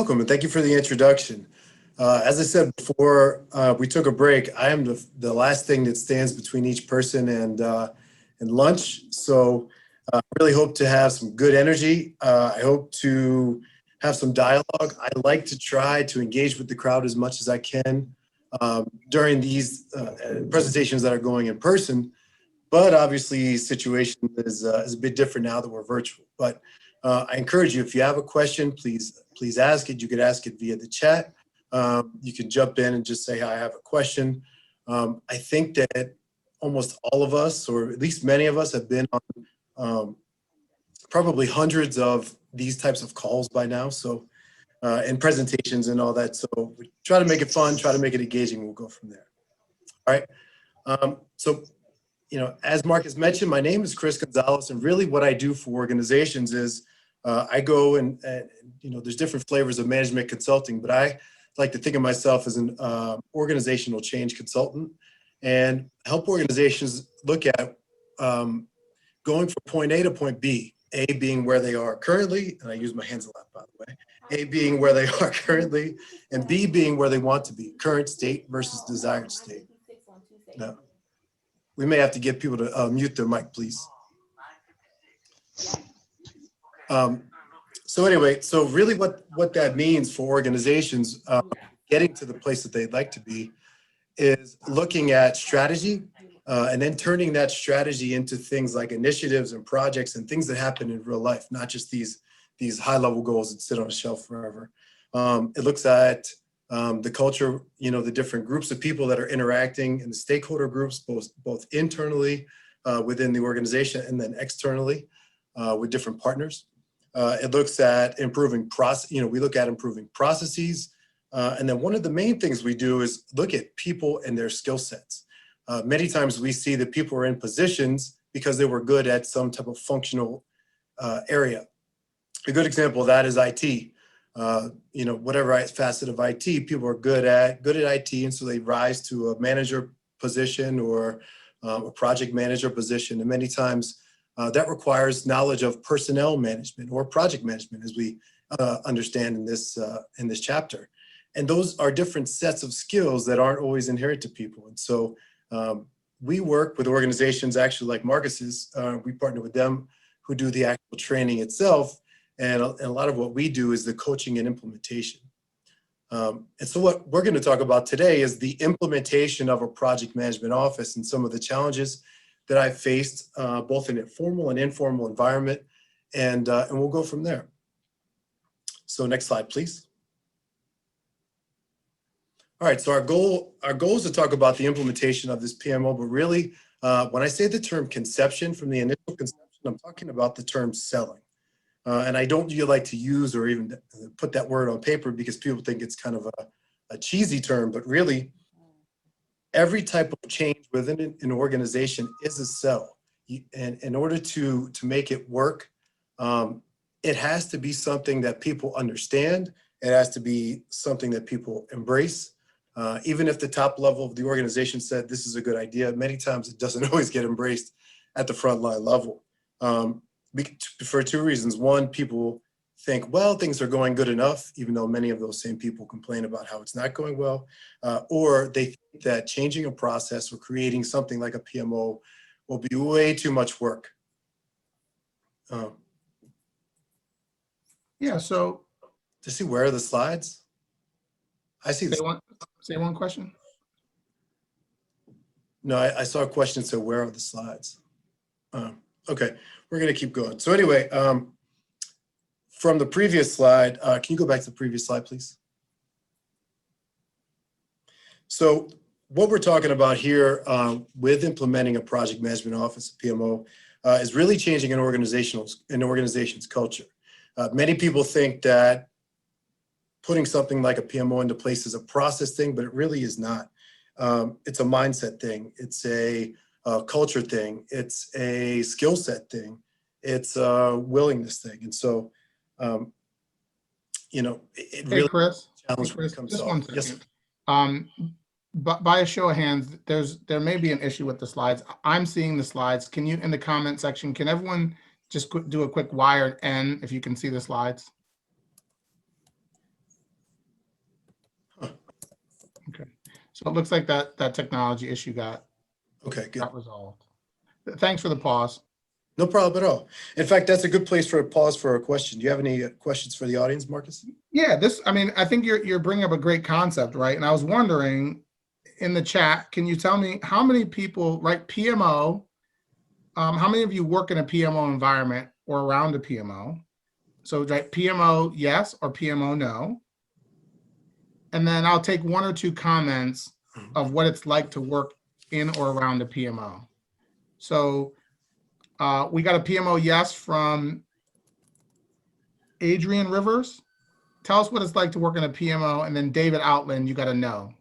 welcome, and thank you for the introduction. As I said before we took a break, I am the last thing that stands between each person and lunch. So I really hope to have some good energy. I hope to have some dialogue. I like to try to engage with the crowd as much as I can during these presentations that are going in person. But obviously, situation is a bit different now that we're virtual. But I encourage you, if you have a question, please ask it. You could ask it via the chat. You can jump in and just say, "Hi, I have a question." I think that almost all of us, or at least many of us, have been on probably hundreds of these types of calls by now. So, and presentations and all that. So we try to make it fun, try to make it engaging. We'll go from there. All right. So, as Marcus mentioned, my name is Chris Gonzalez, and really what I do for organizations is I go and there's different flavors of management consulting, but I like to think of myself as an organizational change consultant and help organizations look at going from point A to point B, A being where they are currently, and I use my hands a lot, by the way, A being where they are currently, and B being where they want to be, current state versus desired state. No. We may have to get people to mute their mic, please. So anyway, so really what that means for organizations getting to the place that they'd like to be is looking at strategy and then turning that strategy into things like initiatives and projects and things that happen in real life, not just these high-level goals that sit on a shelf forever. It looks at the culture, the different groups of people that are interacting and the stakeholder groups, both internally within the organization and then externally with different partners. It looks at improving we look at improving processes. And then one of the main things we do is look at people and their skill sets. Many times we see that people are in positions because they were good at some type of functional area. A good example of that is IT. Whatever facet of IT, people are good at IT, and so they rise to a manager position or a project manager position. And many times that requires knowledge of personnel management or project management, as we understand in this chapter. And those are different sets of skills that aren't always inherent to people. And so we work with organizations actually like Marcus's. We partner with them who do the actual training itself. And a lot of what we do is the coaching and implementation. And so what we're going to talk about today is the implementation of a project management office and some of the challenges that I've faced both in a formal and informal environment. And we'll go from there. So next slide, please. All right, so our goal is to talk about the implementation of this PMO, but really when I say the term conception, from the initial conception, I'm talking about the term selling. And I don't really like to use or even put that word on paper because people think it's kind of a cheesy term, but really every type of change within an organization is a sell. And in order to make it work, it has to be something that people understand. It has to be something that people embrace. Even if the top level of the organization said this is a good idea, many times it doesn't always get embraced at the frontline level. For two reasons. One, people think, well, things are going good enough, even though many of those same people complain about how it's not going well. Or they think that changing a process or creating something like a PMO will be way too much work. Yeah, so. To see where are the slides? I see. Say one question. No, I saw a question that said, where are the slides? Okay, we're going to keep going. So anyway, from the previous slide, can you go back to the previous slide, please? So what we're talking about here with implementing a project management office, PMO, is really changing an organization's culture. Many people think that putting something like a PMO into place is a process thing, but it really is not. It's a mindset thing. It's a culture thing. It's a skill set thing. It's a willingness thing. And so, it really Chris, challenge when it comes just to one second. Yes. But by a show of hands, there may be an issue with the slides. I'm seeing the slides. Can you, in the comment section, can everyone just do a quick Y or N if you can see the slides? So it looks like that technology issue got good. resolved. Thanks for the pause. No problem at all. In fact, that's a good place for a pause for a question. Do you have any questions for the audience, Marcus? Yeah, I think you're bringing up a great concept, right? And I was wondering in the chat, can you tell me how many people, right, PMO, how many of you work in a PMO environment or around a PMO? So right, PMO yes or PMO no. And then I'll take one or two comments of what it's like to work in or around a PMO. So we got a PMO yes from Adrian Rivers. Tell us what it's like to work in a PMO. And then David Outland, you got a no.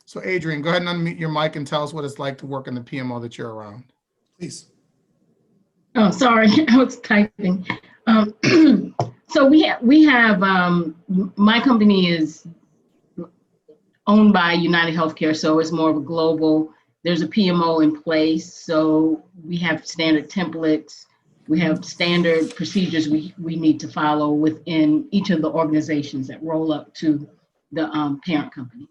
So Adrian, go ahead and unmute your mic and tell us what it's like to work in the PMO that you're around. Please. Oh, sorry, I was typing. So we have my company is owned by United Healthcare, so it's more of a global. There's a PMO in place, so we have standard templates. We have standard procedures we need to follow within each of the organizations that roll up to the parent company.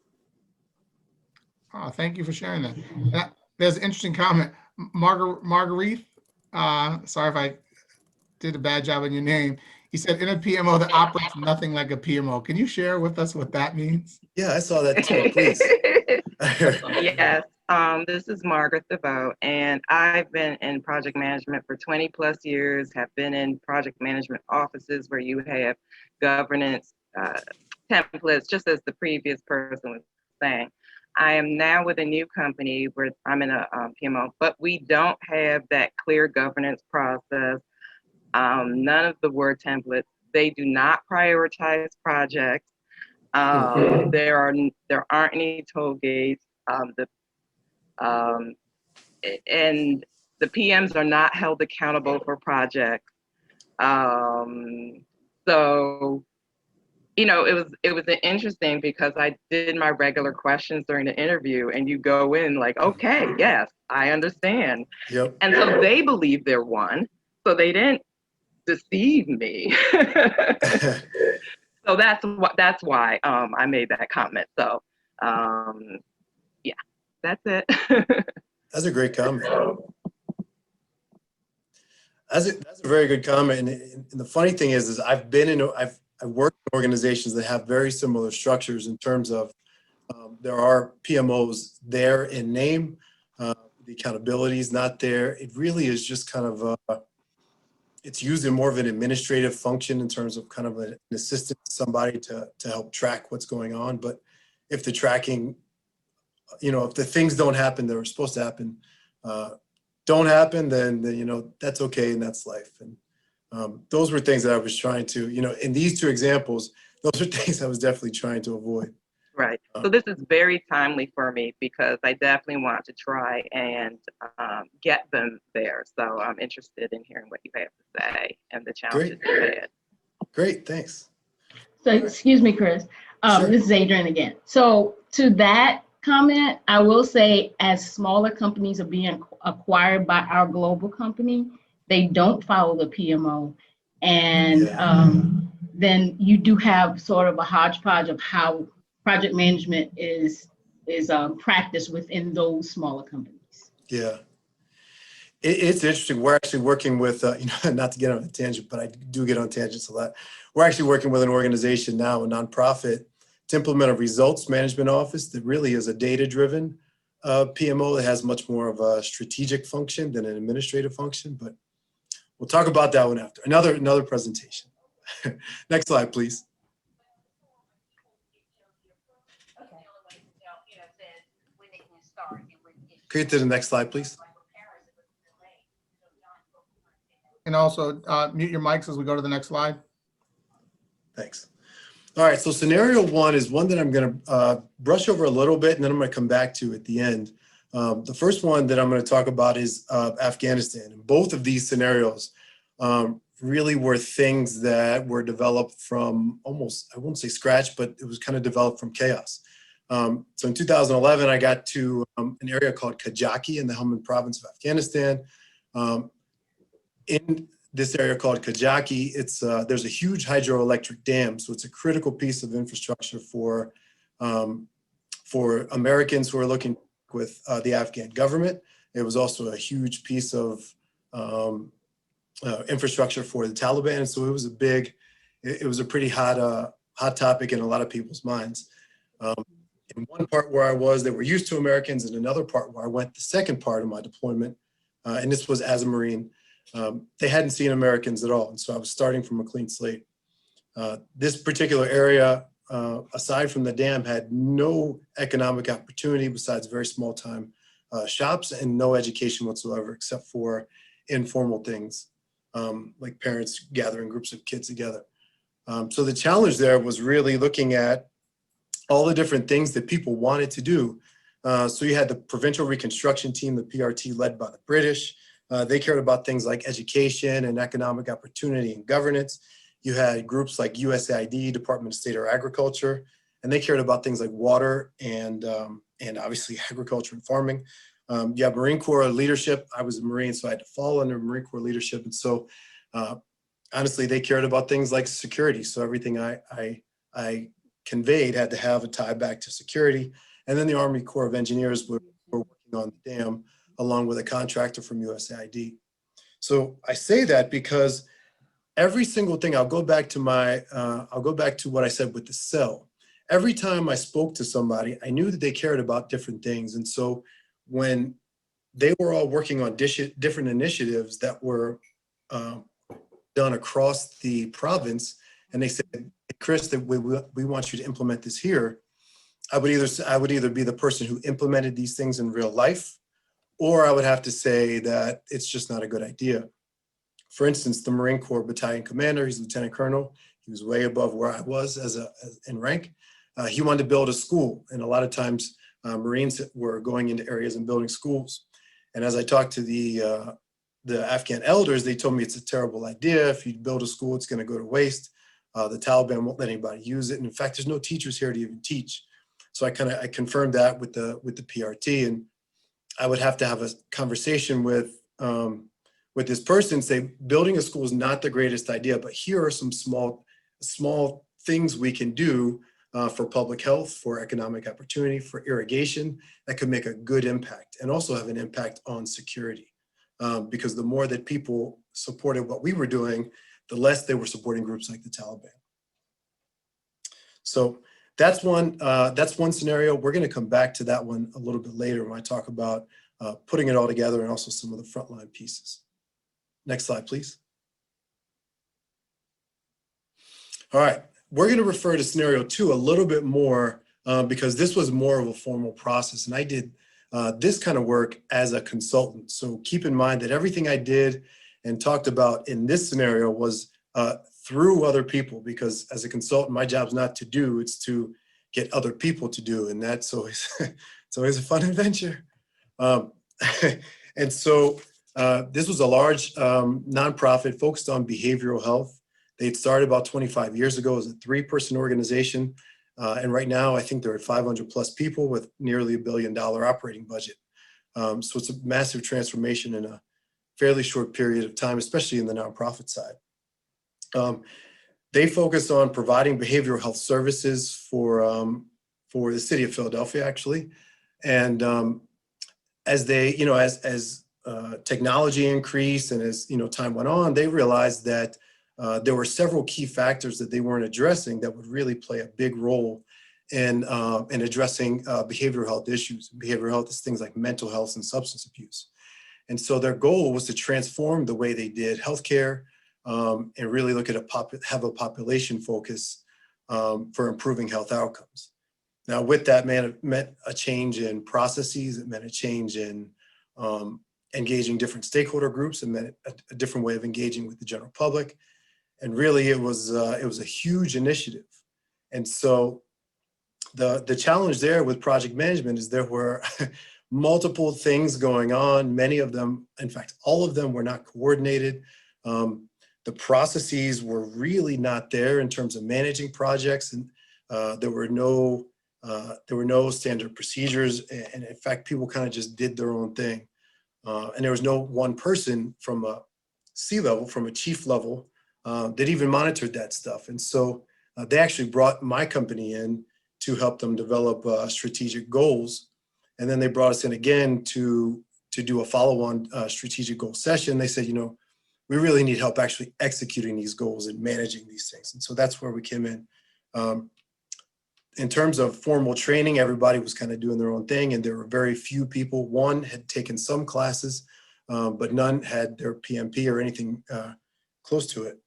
Oh, thank you for sharing that. There's an interesting comment. Marguerite, sorry if I did a bad job on your name. He said, in a PMO that operates nothing like a PMO. Can you share with us what that means? Yeah, I saw that too, please. Yes, this is Margaret DeVoe, and I've been in project management for 20 plus years, have been in project management offices where you have governance templates, just as the previous person was saying. I am now with a new company where I'm in a PMO, but we don't have that clear governance process. None of the word templates. They do not prioritize projects. There aren't any toll gates. And the PMs are not held accountable for projects. So, you know, it was interesting because I did my regular questions during the interview, and you go in like, okay, yes, I understand. Yep. And so they believe they're one, so they didn't deceive me. So that's why I made that comment. So yeah, that's it. That's a great comment. That's a very good comment. And the funny thing is I've worked in organizations that have very similar structures in terms of there are PMOs there in name, the accountability is not there. It really is just kind of it's used in more of an administrative function in terms of kind of an assistant to somebody to help track what's going on. But if the tracking, you know, if the things don't happen that are supposed to happen, don't happen, then you know, that's okay and that's life. And those were things that I was trying to, you know, in these two examples, those are things I was definitely trying to avoid. Right. So this is very timely for me because I definitely want to try and get them there. So I'm interested in hearing what you have to say and the challenges you had. Great, thanks. So excuse me, Chris. Sure. This is Adrian again. So to that comment, I will say as smaller companies are being acquired by our global company, they don't follow the PMO. And then you do have sort of a hodgepodge of how project management is practiced within those smaller companies. Yeah. It's interesting. We're actually working with, you know, not to get on a tangent, but I do get on tangents a lot. We're actually working with an organization now, a nonprofit, to implement a results management office that really is a data-driven PMO that has much more of a strategic function than an administrative function. But we'll talk about that one after another presentation. Next slide, please. Can you get to the next slide, please? And also mute your mics as we go to the next slide. Thanks. All right, so scenario one is one that I'm going to brush over a little bit, and then I'm going to come back to at the end. The first one that I'm going to talk about is Afghanistan. And both of these scenarios really were things that were developed from almost, I won't say scratch, but it was kind of developed from chaos. So in 2011, I got to an area called Kajaki in the Helmand province of Afghanistan. In this area called Kajaki. It's there's a huge hydroelectric dam, so it's a critical piece of infrastructure for Americans who are looking with the Afghan government. It was also a huge piece of infrastructure for the Taliban, and so it was a big, it was a pretty hot topic in a lot of people's minds. In one part where I was, they were used to Americans, and another part where I went, the second part of my deployment, and this was as a Marine, they hadn't seen Americans at all. And so I was starting from a clean slate. This particular area, aside from the dam, had no economic opportunity besides very small time shops, and no education whatsoever, except for informal things, like parents gathering groups of kids together. So the challenge there was really looking at all the different things that people wanted to do. So you had the Provincial Reconstruction Team, the PRT, led by the British. They cared about things like education and economic opportunity and governance. You had groups like USAID, Department of State or Agriculture, and they cared about things like water and obviously agriculture and farming. You have Marine Corps leadership. I was a Marine, so I had to fall under Marine Corps leadership. And so honestly, they cared about things like security. So everything I conveyed had to have a tie back to security. And then the Army Corps of Engineers were working on the dam along with a contractor from USAID. So I say that because every single thing, I'll go back to what I said with the cell. Every time I spoke to somebody, I knew that they cared about different things. And so when they were all working on different initiatives that were done across the province, and they said, hey, Chris, that we want you to implement this here, I would either be the person who implemented these things in real life, or I would have to say that it's just not a good idea. For instance, the Marine Corps battalion commander, he's lieutenant colonel. He was way above where I was in rank. He wanted to build a school, and a lot of times Marines were going into areas and building schools. And as I talked to the Afghan elders, they told me it's a terrible idea. If you build a school, it's going to go to waste. The Taliban won't let anybody use it. And in fact, there's no teachers here to even teach. So I confirmed that with the PRT, and I would have to have a conversation with this person, say, building a school is not the greatest idea, but here are some small things we can do for public health, for economic opportunity, for irrigation, that could make a good impact and also have an impact on security. Because the more that people supported what we were doing, the less they were supporting groups like the Taliban. So that's one scenario. We're going to come back to that one a little bit later when I talk about putting it all together and also some of the frontline pieces. Next slide, please. All right, we're going to refer to scenario 2 a little bit more because this was more of a formal process, and I did this kind of work as a consultant. So keep in mind that everything I did and talked about in this scenario was through other people, because as a consultant, my job's not to do, it's to get other people to do. And that's always, it's always a fun adventure. And so this was a large nonprofit focused on behavioral health. They'd started about 25 years ago as a 3-person organization. And right now, I think there are 500 plus people with nearly $1 billion operating budget. So it's a massive transformation in a fairly short period of time, especially in the nonprofit side. They focus on providing behavioral health services for the city of Philadelphia, actually. And as they, as technology increased and as time went on, they realized that there were several key factors that they weren't addressing that would really play a big role in addressing behavioral health issues. Behavioral health is things like mental health and substance abuse. And so their goal was to transform the way they did healthcare and really look at have a population focus for improving health outcomes. Now, with that, meant a change in processes. It meant a change in engaging different stakeholder groups. It meant a different way of engaging with the general public. And really, it was a huge initiative. And so the challenge there with project management is there were multiple things going on. Many of them, in fact, all of them were not coordinated. The processes were really not there in terms of managing projects, and there were no standard procedures. And in fact, people kind of just did their own thing. And there was no one person from a C-level, from a chief level, that even monitored that stuff. And so they actually brought my company in to help them develop strategic goals. And then they brought us in again to do a follow-on strategic goal session. They said, we really need help actually executing these goals and managing these things. And so that's where we came in. In terms of formal training, everybody was kind of doing their own thing, and there were very few people. One had taken some classes, but none had their PMP or anything close to it.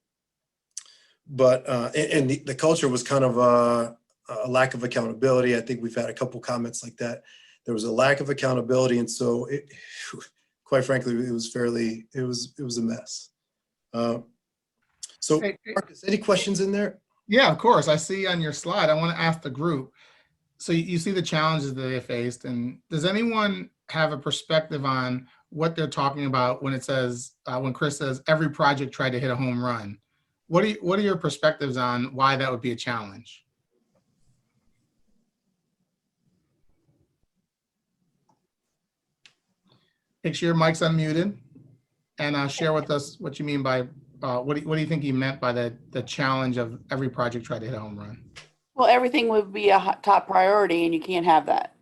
But and the culture was kind of a lack of accountability. I think we've had a couple comments like that. There was a lack of accountability, and so quite frankly, it was a mess. So, Hey, Marcus, any questions in there? yeah, of course. I see on your slide, I want to ask the group. So you see the challenges that they faced, and does anyone have a perspective on what they're talking about when it says, when Chris says every project tried to hit a home run? What are your perspectives on why that would be a challenge? Make sure your mic's unmuted, and share with us what you mean by what do you think he meant by the challenge of every project tried to hit a home run? Well, everything would be a top priority, and you can't have that.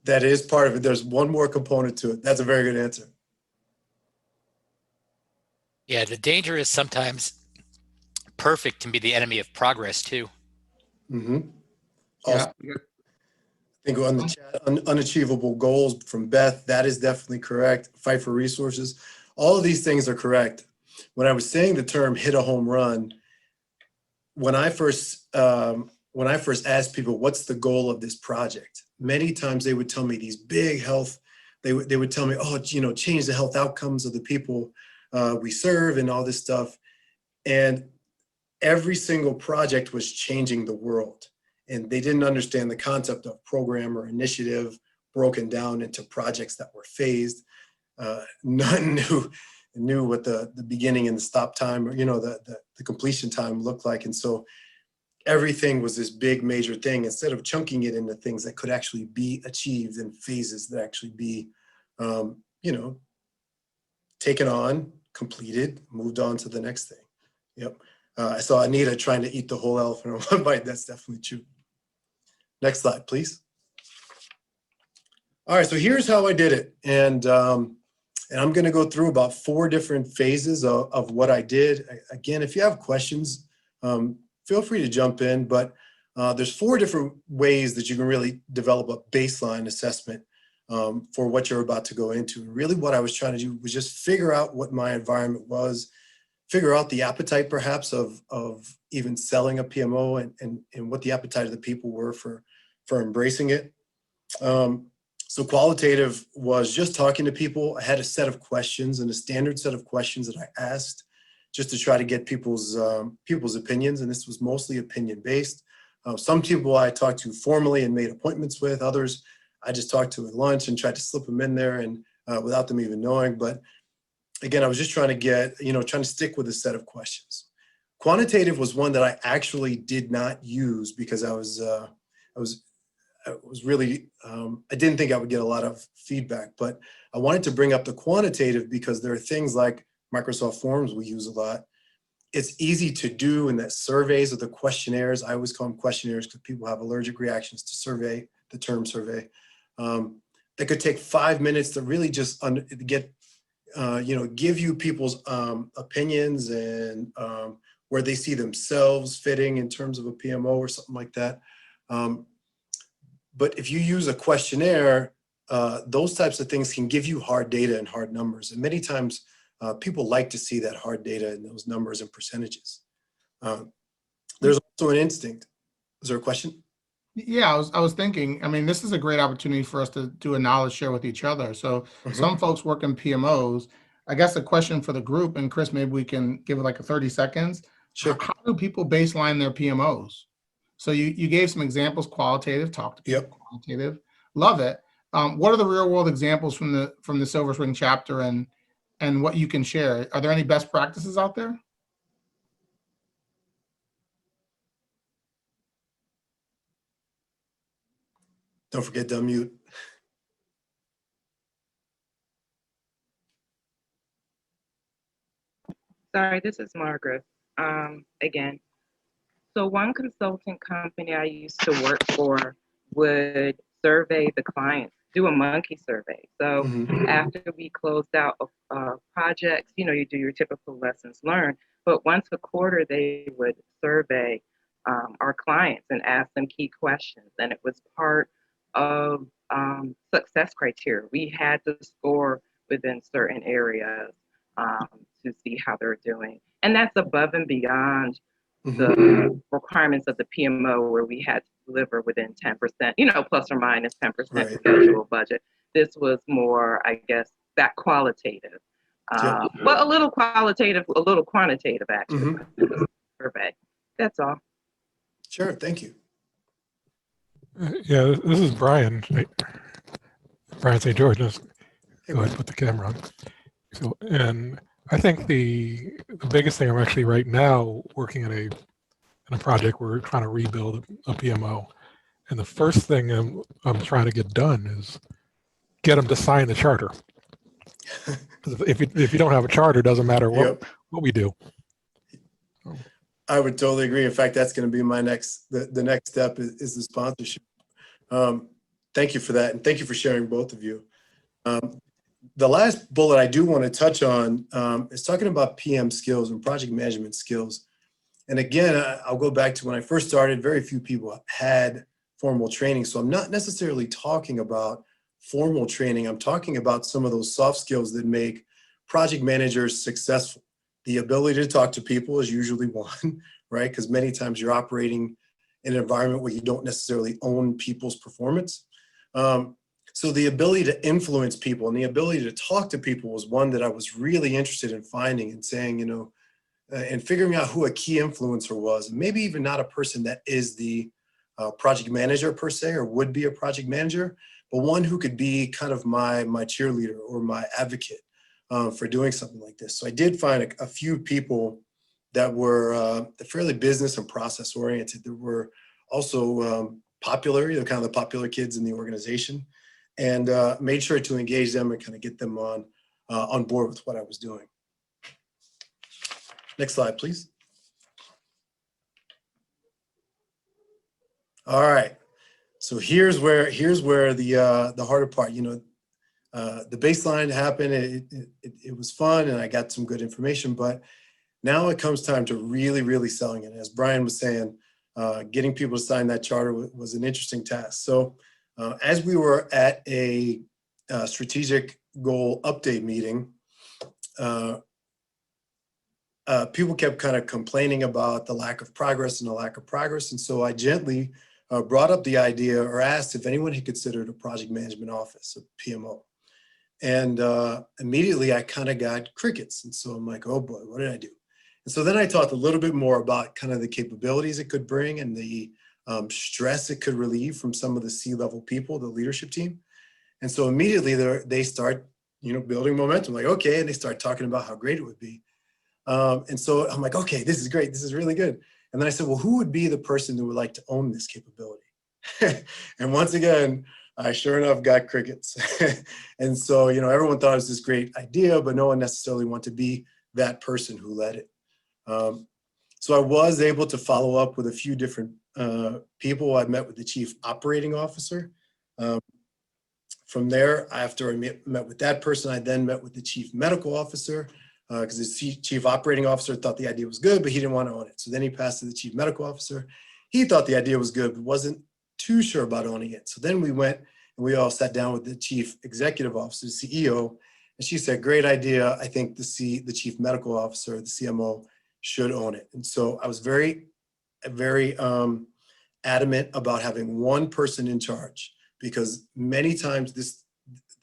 That is part of it. There's one more component to it. That's a very good answer. Yeah, the danger is sometimes perfect can be the enemy of progress too. Mm-hmm. Yeah. I think on the chat, unachievable goals from Beth, that is definitely correct. Fight for resources. All of these things are correct. When I was saying the term hit a home run, when I first asked people, what's the goal of this project? Many times they would tell me these big health, they would tell me, oh, change the health outcomes of the people we serve and all this stuff. And every single project was changing the world. And they didn't understand the concept of program or initiative broken down into projects that were phased. None knew what the beginning and the stop time, or the completion time looked like. And so everything was this big major thing, instead of chunking it into things that could actually be achieved in phases that actually be taken on, completed, moved on to the next thing. Yep. I saw Anita trying to eat the whole elephant in one bite. That's definitely true. Next slide, please. All right, so here's how I did it. And I'm going to go through about 4 different phases of what I did. Again, if you have questions, feel free to jump in. But there's 4 different ways that you can really develop a baseline assessment for what you're about to go into. Really what I was trying to do was just figure out what my environment was, figure out the appetite perhaps of even selling a PMO, and what the appetite of the people were for embracing it. So qualitative was just talking to people. I had a set of questions, and a standard set of questions that I asked just to try to get people's opinions. And this was mostly opinion based. Some people I talked to formally and made appointments with. Others I just talked to at lunch and tried to slip them in there and without them even knowing. But again, I was just trying to stick with a set of questions. Quantitative was one that I actually did not use because I was really, I didn't think I would get a lot of feedback, but I wanted to bring up the quantitative because there are things like Microsoft Forms we use a lot. It's easy to do, and that surveys or the questionnaires, I always call them questionnaires because people have allergic reactions to the term survey. That could take 5 minutes to really just give you people's opinions and where they see themselves fitting in terms of a PMO or something like that. But if you use a questionnaire, those types of things can give you hard data and hard numbers. And many times people like to see that hard data and those numbers and percentages. There's also an instinct. Is there a question? Yeah, I was thinking, I mean, this is a great opportunity for us to do a knowledge share with each other. So some folks work in PMOs. I guess a question for the group, and Chris, maybe we can give it like a 30 seconds. Sure. How do people baseline their PMOs? So you gave some examples, qualitative, talk to people, quantitative. Love it. What are the real world examples from the Silver Spring chapter and what you can share? Are there any best practices out there? Don't forget to unmute. Sorry, this is Margaret. Again, so one consulting company I used to work for would survey the clients, do a monkey survey. So Mhm. after we closed out projects, you do your typical lessons learned. But once a quarter, they would survey our clients and ask them key questions. And it was part of success criteria. We had to score within certain areas to see how they're doing. And that's above and beyond Mhm. the requirements of the PMO where we had to deliver within 10%, plus or minus 10% Right. schedule budget. This was more, I guess, that qualitative. Yep. Well, a little qualitative, a little quantitative, actually, Mhm. survey. That's all. Sure. Thank you. Yeah, this is Brian. Brian St. George. Just Hey, go ahead Brian. and put the camera on. So, and I think the biggest thing I'm actually right now working on a project where we're trying to rebuild a PMO, and the first thing I'm trying to get done is get them to sign the charter. If you don't have a charter, it doesn't matter Yep. what we do. I would totally agree. In fact, that's going to be my the next step is the sponsorship. Thank you for that. And thank you for sharing, both of you. The last bullet I do want to touch on is talking about PM skills and project management skills. And again, I'll go back to when I first started, very few people had formal training. So I'm not necessarily talking about formal training. I'm talking about some of those soft skills that make project managers successful. The ability to talk to people is usually one, right? Because many times you're operating in an environment where you don't necessarily own people's performance. So the ability to influence people and the ability to talk to people was one that I was really interested in finding and saying, and figuring out who a key influencer was, and maybe even not a person that is the project manager per se, or would be a project manager, but one who could be kind of my cheerleader or my advocate for doing something like this. So I did find a few people that were fairly business and process oriented, that were also popular, kind of the popular kids in the organization, and made sure to engage them and kind of get them on board with what I was doing. Next slide, please. All right. So here's where the harder part. The baseline happened. It was fun, and I got some good information. But now it comes time to really selling it. As Brian was saying, getting people to sign that charter was an interesting task. So as we were at a strategic goal update meeting, people kept kind of complaining about the lack of progress. And so I gently brought up the idea, or asked if anyone had considered a project management office, a PMO. And immediately I kind of got crickets. And so I'm like, oh boy, what did I do? And so then I talked a little bit more about kind of the capabilities it could bring and the stress it could relieve from some of the C-level people, the leadership team. And so immediately they start, building momentum, like, okay. And they start talking about how great it would be. And so I'm like, okay, this is great. This is really good. And then I said, well, who would be the person who would like to own this capability? And once again, I sure enough got crickets. And so, everyone thought it was this great idea, but no one necessarily wanted to be that person who led it. So I was able to follow up with a few different people. I met with the chief operating officer. From there, after I met with that person, I then met with the chief medical officer, because the chief operating officer thought the idea was good, but he didn't want to own it. So then he passed to the chief medical officer. He thought the idea was good, but wasn't too sure about owning it. So then we went and we all sat down with the chief executive officer, the CEO, and she said, great idea. I think the chief medical officer, the CMO, should own it. And so I was very adamant about having one person in charge, because many times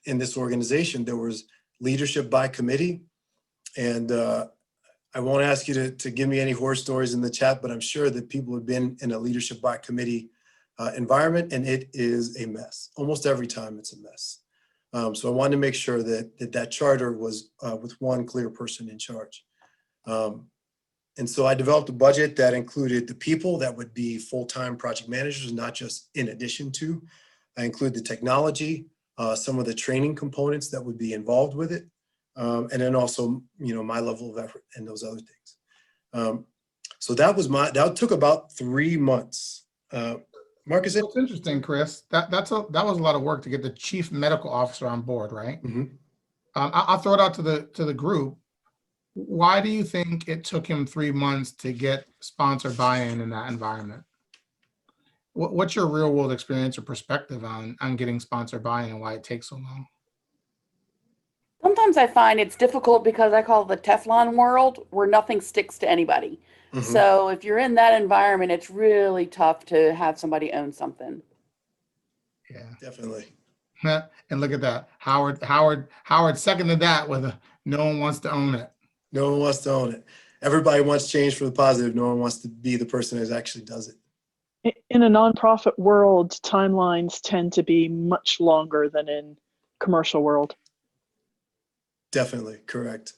in this organization, there was leadership by committee. And I won't ask you to give me any horror stories in the chat, but I'm sure that people have been in a leadership by committee environment, and it is a mess. Almost every time it's a mess. So I wanted to make sure that charter was with one clear person in charge. And so I developed a budget that included the people that would be full-time project managers, not just in addition to. I include the technology, some of the training components that would be involved with it, and then also, my level of effort and those other things. So that took about 3 months. Marcus? It's interesting, Chris. That was a lot of work to get the chief medical officer on board, right? Mhm. I'll throw it out to the group. Why do you think it took him 3 months to get sponsor buy-in in that environment? What's your real world experience or perspective on getting sponsor buy-in and why it takes so long? Sometimes I find it's difficult because I call it the Teflon world where nothing sticks to anybody. Mhm. So if you're in that environment, it's really tough to have somebody own something. Yeah. Definitely. And look at that. Howard seconded that with no one wants to own it. No one wants to own it. Everybody wants change for the positive. No one wants to be the person who actually does it. In a nonprofit world, timelines tend to be much longer than in commercial world. Definitely. Correct.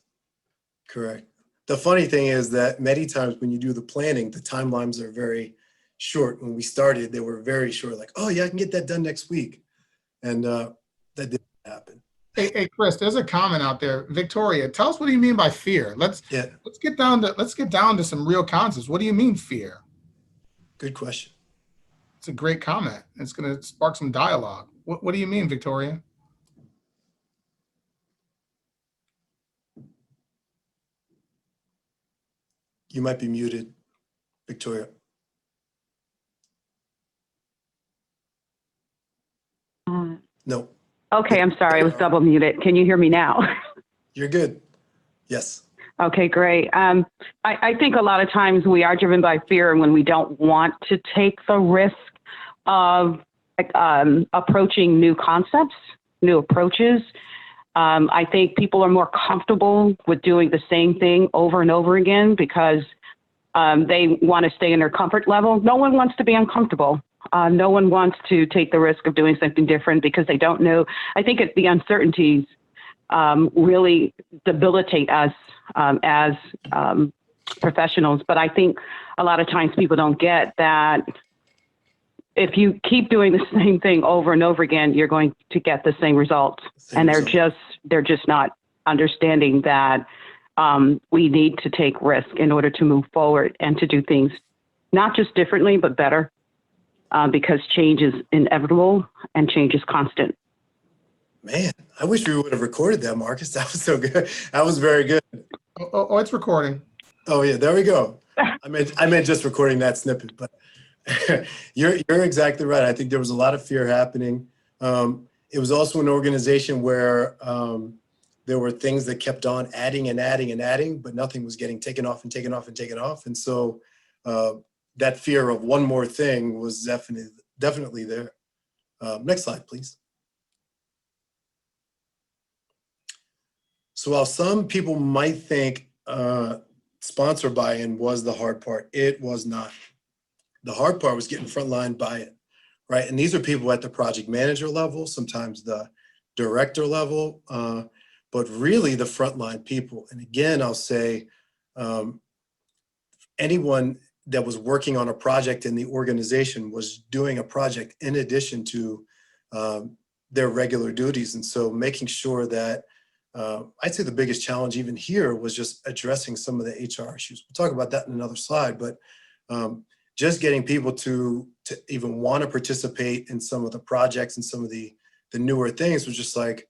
The funny thing is that many times when you do the planning, the timelines are very short. When we started, they were very short, like, oh yeah, I can get that done next week. And that didn't happen. Hey, Chris, there's a comment out there. Victoria, tell us what do you mean by fear? Let's get down to some real concepts. What do you mean fear? Good question. It's a great comment. It's going to spark some dialogue. What do you mean, Victoria? You might be muted, Victoria. No. Okay, I'm sorry. I was double muted. Can you hear me now? You're good. Yes. Okay, great. I think a lot of times we are driven by fear when we don't want to take the risk of approaching new concepts, new approaches. I think people are more comfortable with doing the same thing over and over again because they want to stay in their comfort level. No one wants to be uncomfortable. No one wants to take the risk of doing something different because they don't know. I think the uncertainties really debilitate us as professionals. But I think a lot of times people don't get that if you keep doing the same thing over and over again, you're going to get the same results. They're just not understanding that we need to take risk in order to move forward and to do things not just differently, but better. Because change is inevitable and change is constant. Man, I wish we would have recorded that, Marcus. That was so good. That was very good. Oh, it's recording. Oh yeah, there we go. I meant just recording that snippet, but you're exactly right. I think there was a lot of fear happening. It was also an organization where there were things that kept on adding and adding and adding, but nothing was getting taken off and taken off and taken off. And so that fear of one more thing was definitely there. Next slide, please. So while some people might think sponsor buy-in was the hard part, it was not. The hard part was getting frontline buy-in, right? And these are people at the project manager level, sometimes the director level, but really the frontline people. And again, I'll say anyone that was working on a project in the organization was doing a project in addition to their regular duties. And so making sure that I'd say the biggest challenge even here was just addressing some of the HR issues. We'll talk about that in another slide, but just getting people to even want to participate in some of the projects and some of the newer things was just like,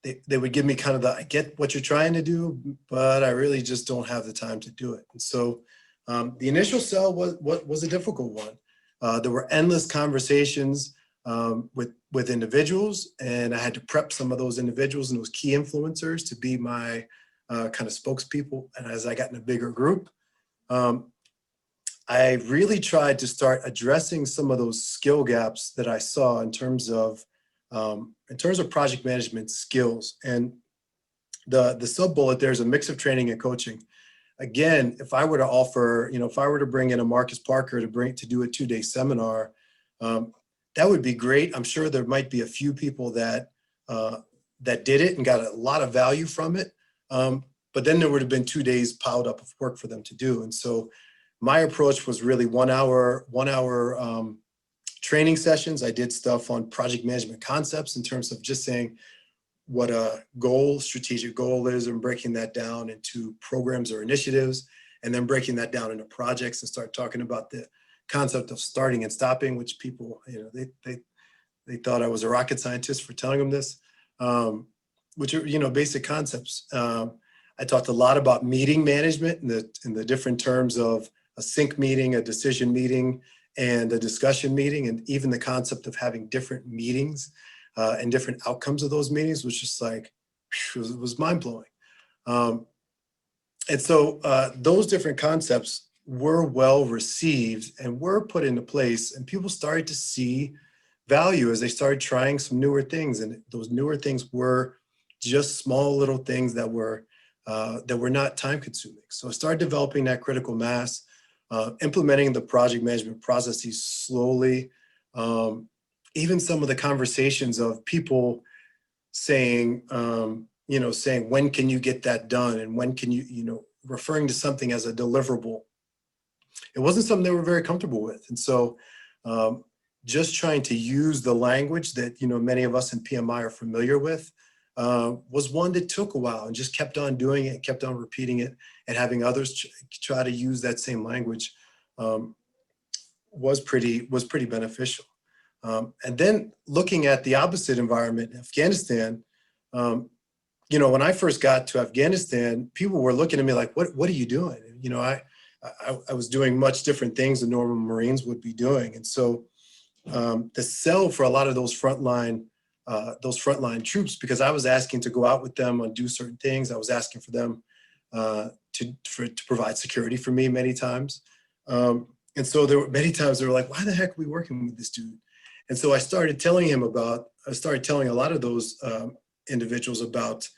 they would give me kind of I get what you're trying to do, but I really just don't have the time to do it. And so the initial sell was a difficult one. There were endless conversations with individuals, and I had to prep some of those individuals and those key influencers to be my kind of spokespeople. And as I got in a bigger group, I really tried to start addressing some of those skill gaps that I saw in terms of project management skills. And the sub bullet there is a mix of training and coaching. Again, if I were to offer, if I were to bring in a Marcus Parker to do a 2-day seminar, that would be great. I'm sure there might be a few people that did it and got a lot of value from it. But then there would have been 2 days piled up of work for them to do. And so my approach was really 1 hour training sessions. I did stuff on project management concepts in terms of just saying, what a strategic goal is, and breaking that down into programs or initiatives, and then breaking that down into projects and start talking about the concept of starting and stopping, which people, they thought I was a rocket scientist for telling them this, which are, basic concepts. I talked a lot about meeting management in the different terms of a sync meeting, a decision meeting, and a discussion meeting, and even the concept of having different meetings and different outcomes of those meetings was just like, it was mind-blowing. And so those different concepts were well received and were put into place, and people started to see value as they started trying some newer things. And those newer things were just small little things that were not time consuming. So I started developing that critical mass, implementing the project management processes slowly. Even some of the conversations of people saying, saying, when can you get that done? And when can you, referring to something as a deliverable. It wasn't something they were very comfortable with. And so just trying to use the language that, many of us in PMI are familiar with was one that took a while, and just kept on doing it, kept on repeating it, and having others try to use that same language was pretty beneficial. And then looking at the opposite environment in Afghanistan, when I first got to Afghanistan, people were looking at me like, what are you doing? And, I was doing much different things than normal Marines would be doing. And so the sell for a lot of those frontline troops, because I was asking to go out with them and do certain things. I was asking for them to provide security for me many times. And so there were many times they were like, why the heck are we working with this dude? And so I started telling a lot of those individuals about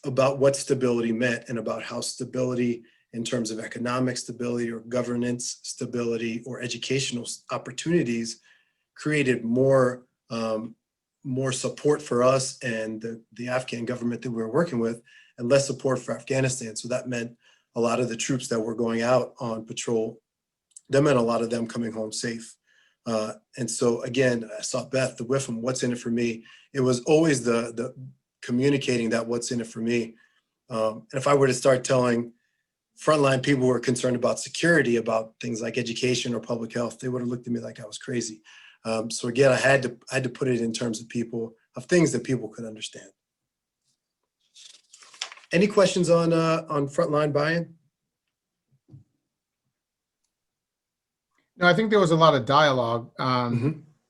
what stability meant, and about how stability in terms of economic stability or governance stability or educational opportunities created more support for us and the Afghan government that we were working with, and less support for Afghanistan. So that meant a lot of the troops that were going out on patrol, that meant a lot of them coming home safe. And so again, I saw Beth, the whiff from what's in it for me. It was always the communicating that what's in it for me. And if I were to start telling frontline people who were concerned about security, about things like education or public health, they would have looked at me like I was crazy. So again, I had to put it in terms of things that people could understand. Any questions on frontline buy-in? No, I think there was a lot of dialogue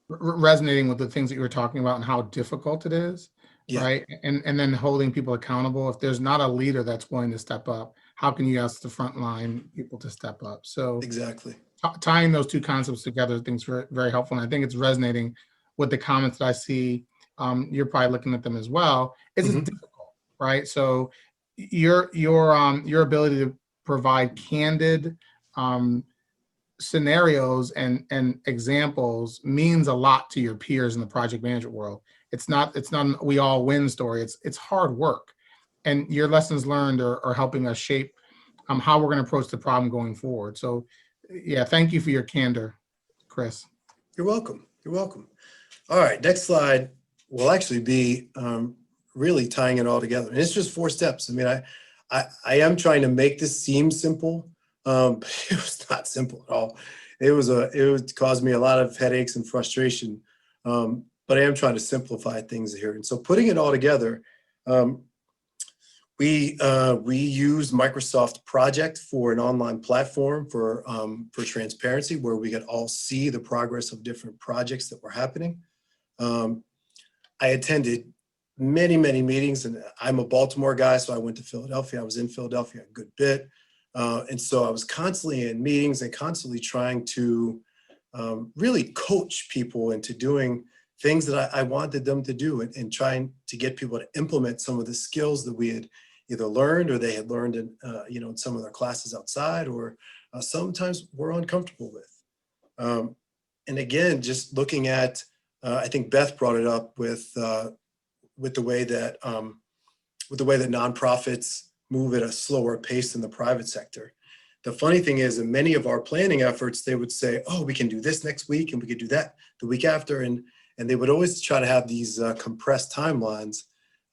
resonating with the things that you were talking about and how difficult it is, right? And then holding people accountable. If there's not a leader that's willing to step up, how can you ask the frontline people to step up? So exactly, tying those two concepts together, I think is very, very helpful. And I think it's resonating with the comments that I see. You're probably looking at them as well. It's difficult, right? So your ability to provide candid scenarios and examples means a lot to your peers in the project management world. It's not an we all win story. It's hard work, and your lessons learned are helping us shape how we're going to approach the problem going forward. So yeah, thank you for your candor, Chris. You're welcome. You're welcome. All right, next slide will actually be really tying it all together. And it's just 4 steps. I mean, I am trying to make this seem simple, but it was not simple at all. It caused me a lot of headaches and frustration, but I am trying to simplify things here. And so putting it all together, we used Microsoft Project for an online platform for transparency, where we could all see the progress of different projects that were happening. I attended many meetings, and I'm a Baltimore guy, so I went to Philadelphia. I was in Philadelphia a good bit. And so I was constantly in meetings and constantly trying to really coach people into doing things that I wanted them to do, and trying to get people to implement some of the skills that we had either learned or they had learned in, in some of their classes outside, or sometimes were uncomfortable with. And again, just looking at, I think Beth brought it up with the way that nonprofits move at a slower pace than the private sector. The funny thing is, in many of our planning efforts, they would say, oh, we can do this next week, and we could do that the week after. And And they would always try to have these compressed timelines.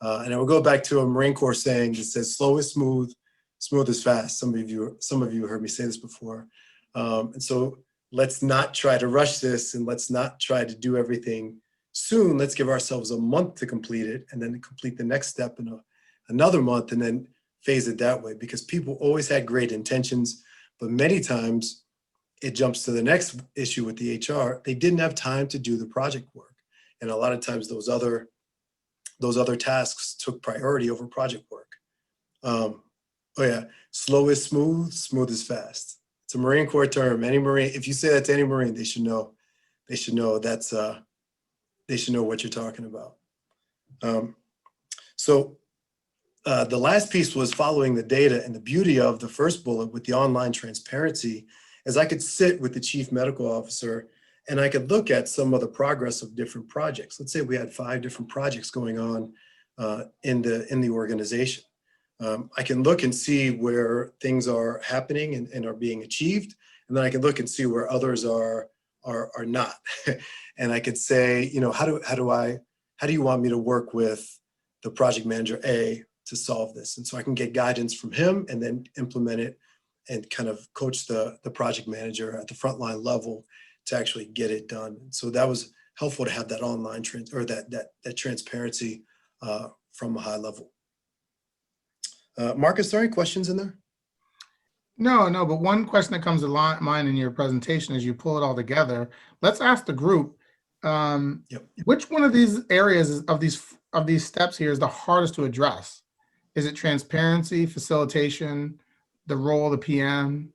And I would go back to a Marine Corps saying that says, slow is smooth, smooth is fast. Some of you heard me say this before. And so let's not try to rush this, and let's not try to do everything soon. Let's give ourselves a month to complete it, and then complete the next step in another month, and then phase it that way, because people always had great intentions, but many times it jumps to the next issue with the HR. They didn't have time to do the project work. And a lot of times those other tasks took priority over project work. Oh yeah, slow is smooth, smooth is fast. It's a Marine Corps term. Any Marine, if you say that to any Marine, they should know that's, they should know what you're talking about. The last piece was following the data, and the beauty of the first bullet with the online transparency is I could sit with the chief medical officer and I could look at some of the progress of different projects. Let's say we had 5 different projects going on in the organization. I can look and see where things are happening and are being achieved, and then I can look and see where others are not. And I could say, you know, how do you want me to work with the project manager A to solve this? And so I can get guidance from him and then implement it and kind of coach the project manager at the frontline level to actually get it done. So that was helpful to have that online that transparency from a high level. Marcus, are there any questions in there? No, but one question that comes to mind in your presentation as you pull it all together, let's ask the group, which one of these areas of these steps here is the hardest to address? Is it transparency, facilitation, the role of the PM,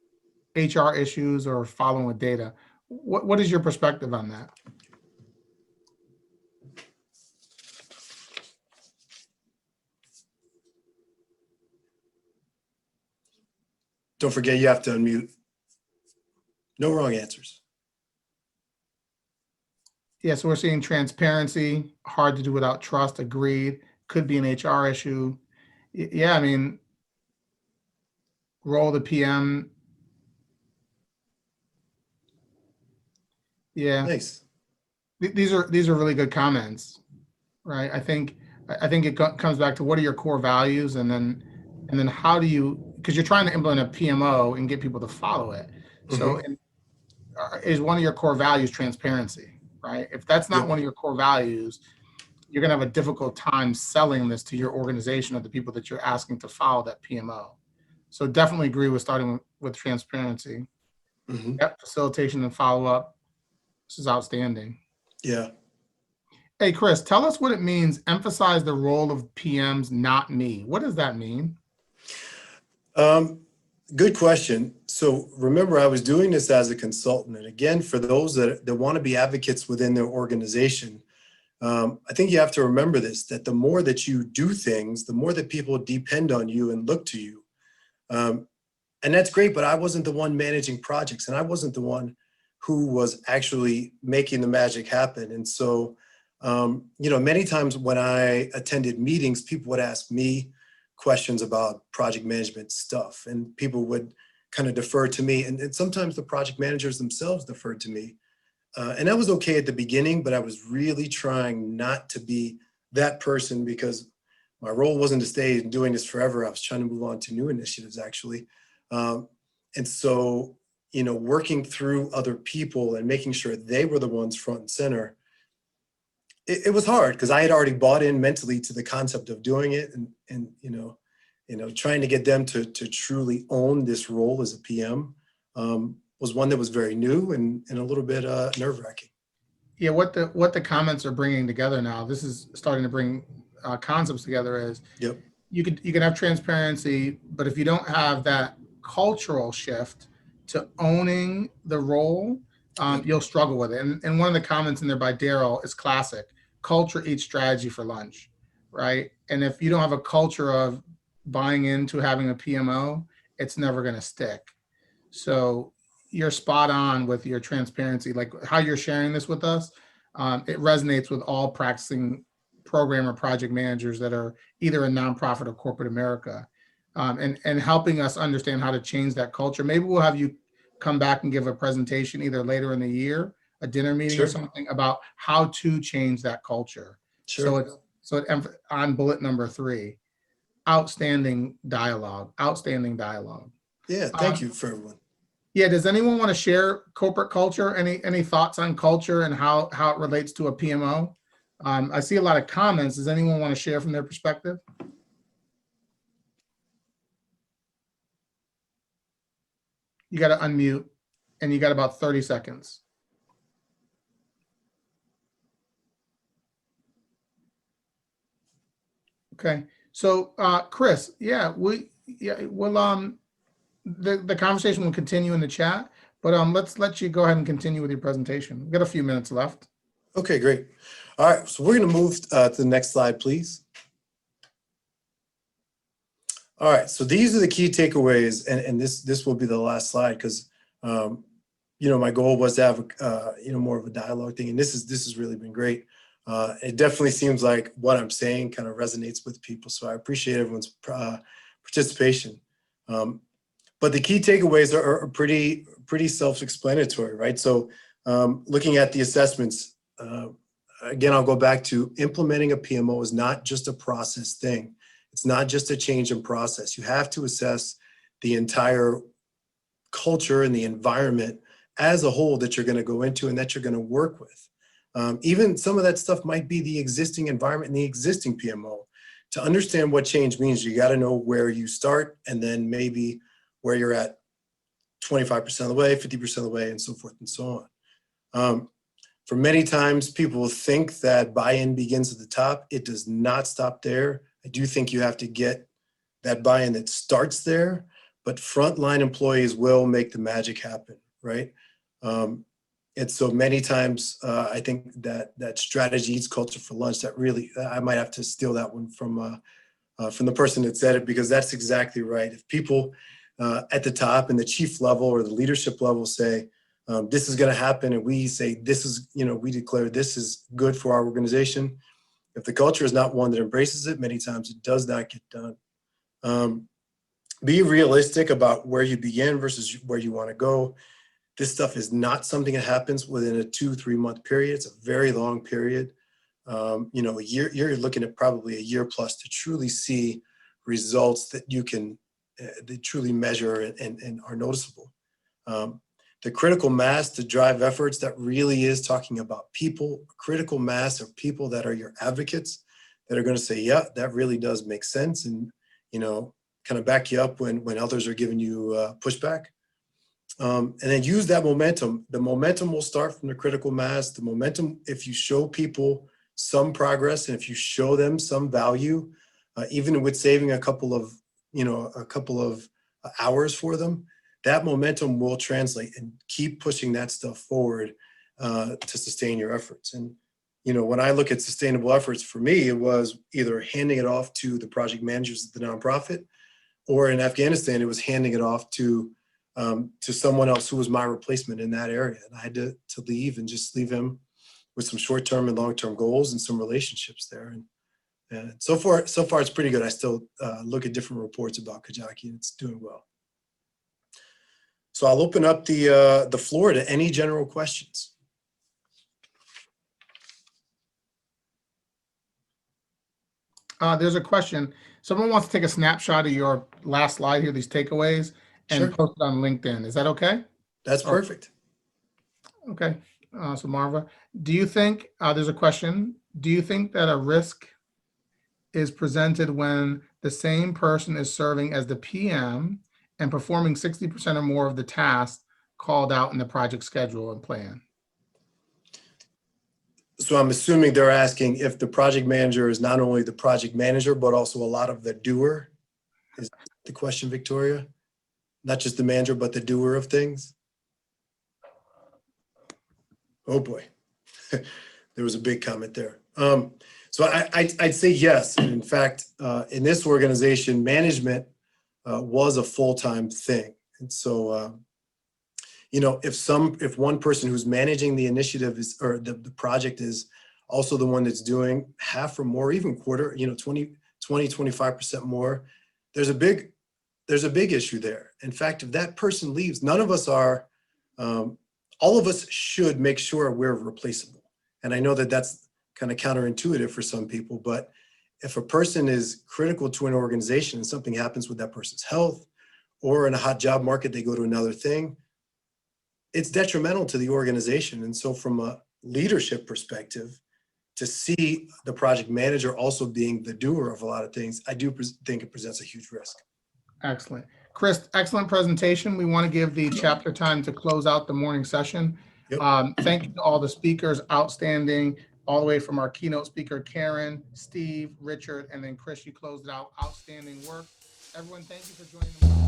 HR issues, or following with data? What is your perspective on that? Don't forget, you have to unmute. No wrong answers. Yeah, so we're seeing transparency, hard to do without trust, agreed, could be an HR issue. Yeah, I mean, role of the PM. Yeah. Nice. These are really good comments, right? I think it comes back to what are your core values, and then how do you, because you're trying to implement a PMO and get people to follow it. So is one of your core values transparency, right? If that's not one of your core values, you're going to have a difficult time selling this to your organization or the people that you're asking to follow that PMO. So definitely agree with starting with transparency. Yep, facilitation and follow-up. This is outstanding. Yeah. Hey, Chris, tell us what it means, emphasize the role of PMs, not me. What does that mean? Good question. So remember, I was doing this as a consultant. And again, for those that want to be advocates within their organization, I think you have to remember this, that the more that you do things, the more that people depend on you and look to you. And that's great, but I wasn't the one managing projects, and I wasn't the one who was actually making the magic happen. And so, you know, many times when I attended meetings, people would ask me questions about project management stuff, and people would kind of defer to me. And sometimes the project managers themselves deferred to me. And that was okay at the beginning, but I was really trying not to be that person, because my role wasn't to stay doing this forever. I was trying to move on to new initiatives, actually. And so, you know, working through other people and making sure they were the ones front and center, it was hard, because I had already bought in mentally to the concept of doing it, and you know, trying to get them to truly own this role as a PM was one that was very new and a little bit nerve-wracking. Yeah, what the comments are bringing together now, this is starting to bring concepts together, is you can have transparency, but if you don't have that cultural shift to owning the role, you'll struggle with it. And one of the comments in there by Daryl is classic: culture eats strategy for lunch, right? And if you don't have a culture of buying into having a PMO, it's never going to stick. So you're spot on with your transparency, like how you're sharing this with us. It resonates with all practicing program or project managers that are either in nonprofit or corporate America, and helping us understand how to change that culture. Maybe we'll have you come back and give a presentation either later in the year, a dinner meeting Sure. or something about how to change that culture. Sure. So on bullet number 3, outstanding dialogue, outstanding dialogue. Yeah, thank you for everyone. Yeah, does anyone want to share corporate culture? Any thoughts on culture and how it relates to a PMO? I see a lot of comments. Does anyone want to share from their perspective? You got to unmute, and you got about 30 seconds. Okay, so Chris, we'll the conversation will continue in the chat, but let's let you go ahead and continue with your presentation. We've got a few minutes left. Okay, great. All right, so we're going to move to the next slide, please. All right, so these are the key takeaways, and this will be the last slide because my goal was to have more of a dialogue thing, and this has really been great. It definitely seems like what I'm saying kind of resonates with people, so I appreciate everyone's participation. But the key takeaways are pretty self-explanatory, right? So looking at the assessments, again, I'll go back to implementing a PMO is not just a process thing. It's not just a change in process. You have to assess the entire culture and the environment as a whole that you're going to go into and that you're going to work with. Even some of that stuff might be the existing environment and the existing PMO. To understand what change means, you got to know where you start and then maybe where you're at 25% of the way, 50% of the way, and so forth and so on. For many times, people think that buy-in begins at the top. It does not stop there. I do think you have to get that buy-in that starts there, but frontline employees will make the magic happen, right? And so many times, I think that strategy eats culture for lunch. That really, I might have to steal that one from the person that said it, because that's exactly right. If people at the top and the chief level or the leadership level say, this is going to happen, and we say, this is, we declare this is good for our organization. If the culture is not one that embraces it, many times it does not get done. Be realistic about where you begin versus where you want to go. This stuff is not something that happens within a 2-3 month period. It's a very long period. A year, you're looking at probably a year plus to truly see results that you can that truly measure and are noticeable. The critical mass to drive efforts, that really is talking about people. Critical mass of people that are your advocates that are going to say, yeah, that really does make sense, and kind of back you up when others are giving you pushback. And then use that momentum. The momentum will start from the critical mass. The momentum, if you show people some progress and if you show them some value, even with saving a couple of hours for them, that momentum will translate, and keep pushing that stuff forward to sustain your efforts. And when I look at sustainable efforts, for me, it was either handing it off to the project managers at the nonprofit, or in Afghanistan, it was handing it off to someone else who was my replacement in that area. And I had to leave and just leave him with some short-term and long-term goals and some relationships there. And so far it's pretty good. I still look at different reports about Kajaki, and it's doing well. So I'll open up the floor to any general questions. There's a question. Someone wants to take a snapshot of your last slide here, these takeaways, and Sure. post it on LinkedIn. Is that okay? That's perfect. Okay. So Marva, do you think, there's a question, do you think that a risk is presented when the same person is serving as the PM and performing 60% or more of the tasks called out in the project schedule and plan? So I'm assuming they're asking if the project manager is not only the project manager, but also a lot of the doer. Is the question, Victoria? Not just the manager, but the doer of things? Oh boy, there was a big comment there. So I'd say yes. And in fact, in this organization, management was a full-time thing. And so, if one person who's managing the initiative is, or the project is also the one that's doing half or more, even quarter, 25% more, there's a big issue there. In fact, if that person leaves, none of us are all of us should make sure we're replaceable. And I know that that's kind of counterintuitive for some people, but if a person is critical to an organization and something happens with that person's health, or in a hot job market, they go to another thing, it's detrimental to the organization. And so from a leadership perspective, to see the project manager also being the doer of a lot of things, I do think it presents a huge risk. Excellent. Chris, excellent presentation. We want to give the chapter time to close out the morning session. Yep. Thank you to all the speakers, outstanding, all the way from our keynote speaker, Karen, Steve, Richard, and then Chris, you closed it out. Outstanding work. Everyone, thank you for joining the